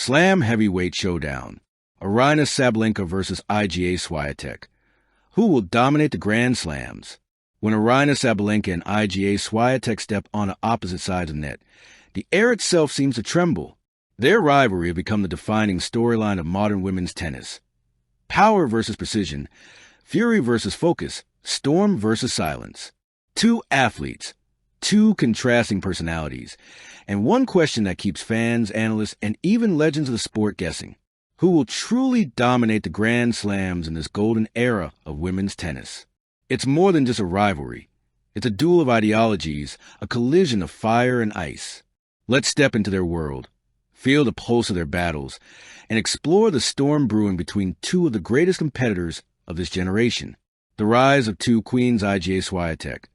Slam Heavyweight Showdown. Aryna Sabalenka versus Iga Swiatek. Who will dominate the Grand Slams? When Aryna Sabalenka and Iga Swiatek step on the opposite sides of the net, the air itself seems to tremble. Their rivalry has become the defining storyline of modern women's tennis. Power versus precision, fury versus focus, storm versus silence. Two athletes, two contrasting personalities, and one question that keeps fans, analysts, and even legends of the sport guessing. Who will truly dominate the Grand Slams in this golden era of women's tennis? It's more than just a rivalry. It's a duel of ideologies, a collision of fire and ice. Let's step into their world, feel the pulse of their battles, and explore the storm brewing between two of the greatest competitors of this generation. The rise of two queens, Iga Swiatek.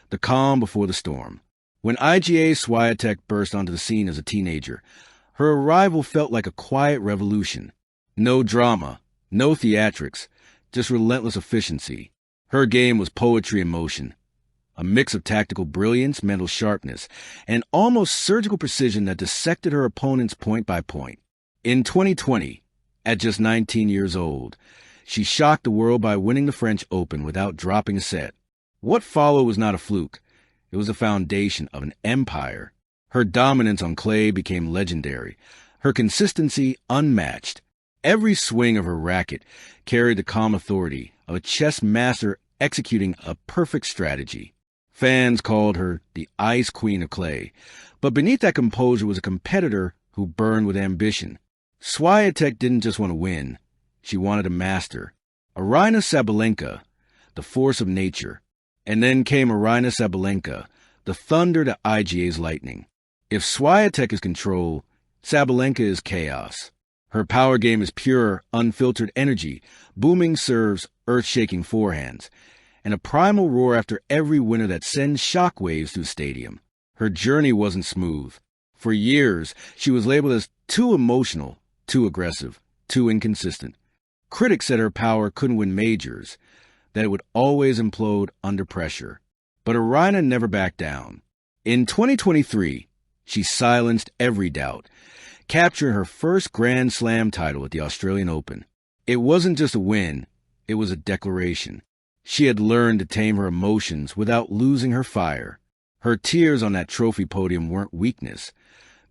The calm before the storm. When Iga Swiatek burst onto the scene as a teenager, her arrival felt like a quiet revolution. No drama, no theatrics, just relentless efficiency. Her game was poetry in motion, a mix of tactical brilliance, mental sharpness, and almost surgical precision that dissected her opponents point by point. In 2020, at just 19 years old, she shocked the world by winning the French Open without dropping a set. What followed was not a fluke. It was the foundation of an empire. Her dominance on clay became legendary, her consistency unmatched. Every swing of her racket carried the calm authority of a chess master executing a perfect strategy. Fans called her the Ice Queen of Clay, but beneath that composure was a competitor who burned with ambition. Swiatek didn't just want to win, she wanted to master. Aryna Sabalenka, the force of nature. And then came Aryna Sabalenka, the thunder to Iga's lightning. If Swiatek is control, Sabalenka is chaos. Her power game is pure, unfiltered energy, booming serves, earth-shaking forehands, and a primal roar after every winner that sends shockwaves through the stadium. Her journey wasn't smooth. For years, she was labeled as too emotional, too aggressive, too inconsistent. Critics said her power couldn't win majors, that it would always implode under pressure. But Aryna never backed down. In 2023, she silenced every doubt, capturing her first Grand Slam title at the Australian Open. It wasn't just a win, it was a declaration. She had learned to tame her emotions without losing her fire. Her tears on that trophy podium weren't weakness.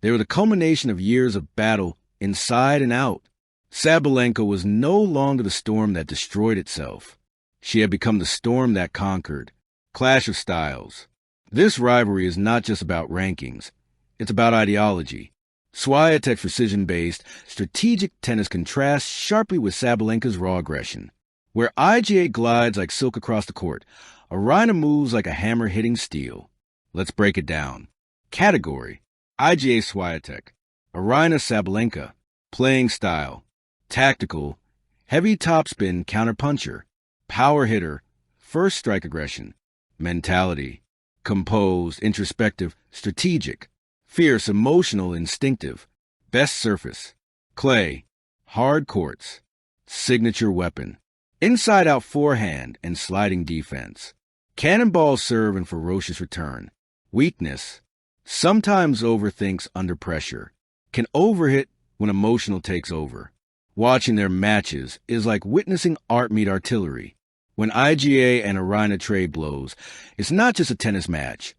They were the culmination of years of battle inside and out. Sabalenka was no longer the storm that destroyed itself. She had become the storm that conquered. Clash of styles. This rivalry is not just about rankings. It's about ideology. Swiatek's precision-based, strategic tennis contrasts sharply with Sabalenka's raw aggression. Where Iga glides like silk across the court, Aryna moves like a hammer hitting steel. Let's break it down. Category: Iga Swiatek. Aryna Sabalenka. Playing style: tactical, heavy topspin counterpuncher. Power hitter, first strike aggression. Mentality: composed, introspective, strategic. Fierce, emotional, instinctive. Best surface: clay. Hard courts. Signature weapon: inside-out forehand and sliding defense. Cannonball serve and ferocious return. Weakness: sometimes overthinks under pressure. Can overhit when emotional takes over. Watching their matches is like witnessing art meet artillery. When Iga and Aryna trade blows, it's not just a tennis match.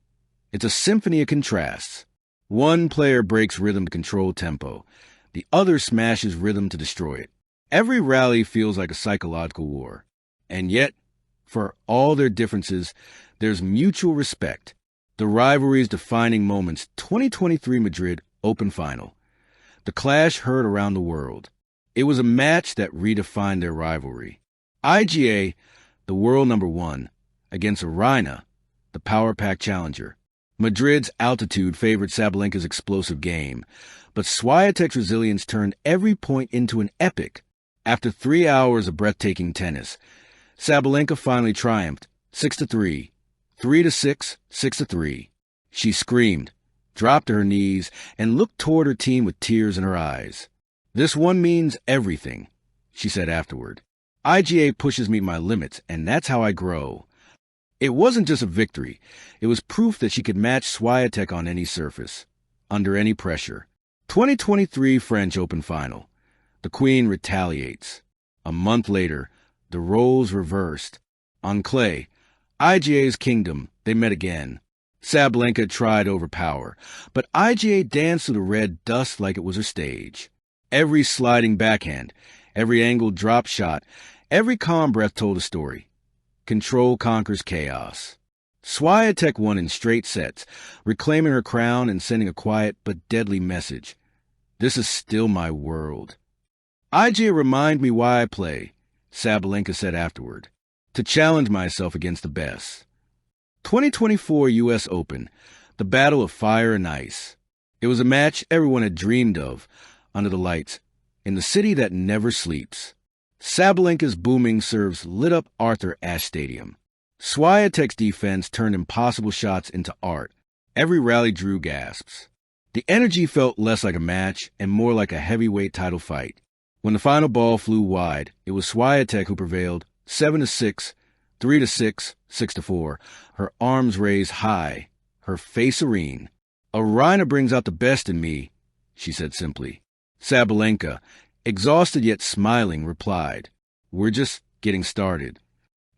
It's a symphony of contrasts. One player breaks rhythm to control tempo. The other smashes rhythm to destroy it. Every rally feels like a psychological war. And yet, for all their differences, there's mutual respect. The rivalry's defining moments: 2023 Madrid Open Final. The clash heard around the world. It was a match that redefined their rivalry. Iga, the world number one, against Aryna, the power-packed challenger. Madrid's altitude favored Sabalenka's explosive game, but Swiatek's resilience turned every point into an epic. After 3 hours of breathtaking tennis, Sabalenka finally triumphed, 6-3, 3-6, 6-3. She screamed, dropped to her knees, and looked toward her team with tears in her eyes. "This one means everything," she said afterward. "Iga pushes me to my limits, and that's how I grow." It wasn't just a victory. It was proof that she could match Swiatek on any surface, under any pressure. 2023 French Open Final. The Queen retaliates. A month later, the roles reversed. On clay, IGA's kingdom, they met again. Sabalenka tried to overpower, but IGA danced through the red dust like it was her stage. Every sliding backhand, every angled drop shot, every calm breath told a story. Control conquers chaos. Swiatek won in straight sets, reclaiming her crown and sending a quiet but deadly message. This is still my world. IGA remind me why I play, Sabalenka said afterward. To challenge myself against the best. 2024 U.S. Open, the battle of fire and ice. It was a match everyone had dreamed of, under the lights, in the city that never sleeps. Sabalenka's booming serves lit up Arthur Ashe Stadium. Swiatek's defense turned impossible shots into art. Every rally drew gasps. The energy felt less like a match and more like a heavyweight title fight. When the final ball flew wide, it was Swiatek who prevailed, 7-6, 3-6, 6-4, her arms raised high, her face serene. Aryna brings out the best in me, she said simply. Sabalenka, exhausted yet smiling, replied, We're just getting started.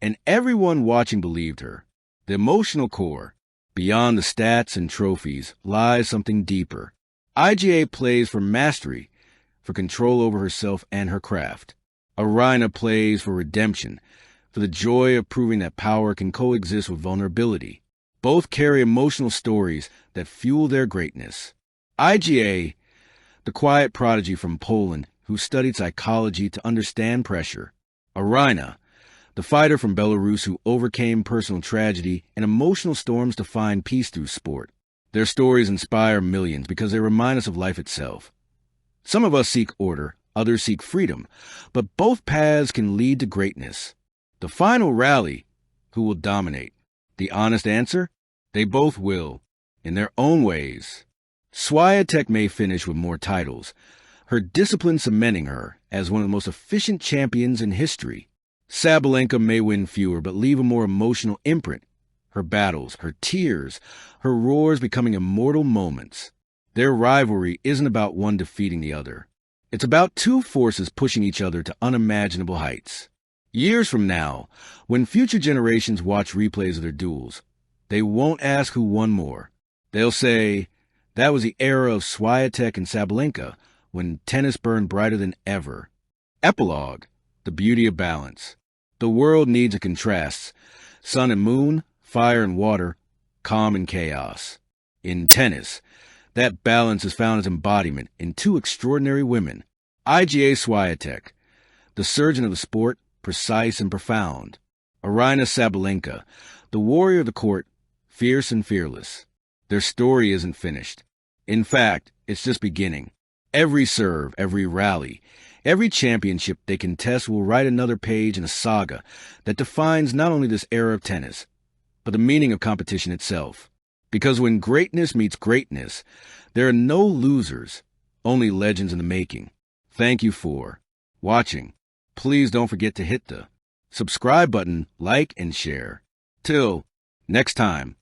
And everyone watching believed her. The emotional core, beyond the stats and trophies, lies something deeper. IGA plays for mastery, for control over herself and her craft. Aryna plays for redemption, for the joy of proving that power can coexist with vulnerability. Both carry emotional stories that fuel their greatness. IGA, the quiet prodigy from Poland who studied psychology to understand pressure. Aryna, the fighter from Belarus who overcame personal tragedy and emotional storms to find peace through sport. Their stories inspire millions because they remind us of life itself. Some of us seek order, others seek freedom, but both paths can lead to greatness. The final rally, who will dominate? The honest answer? They both will, in their own ways. Swiatek may finish with more titles, her discipline cementing her as one of the most efficient champions in history. Sabalenka may win fewer but leave a more emotional imprint, her battles, her tears, her roars becoming immortal moments. Their rivalry isn't about one defeating the other. It's about two forces pushing each other to unimaginable heights. Years from now, when future generations watch replays of their duels, they won't ask who won more. They'll say, that was the era of Swiatek and Sabalenka, when tennis burned brighter than ever. Epilogue, the beauty of balance. The world needs a contrast. Sun and moon, fire and water, calm and chaos. In tennis, that balance is found as embodiment in two extraordinary women. Iga Swiatek, the surgeon of the sport, precise and profound. Aryna Sabalenka, the warrior of the court, fierce and fearless. Their story isn't finished. In fact, it's just beginning. Every serve, every rally, every championship they contest will write another page in a saga that defines not only this era of tennis, but the meaning of competition itself. Because when greatness meets greatness, there are no losers, only legends in the making. Thank you for watching. Please don't forget to hit the subscribe button, like, and share. Till next time.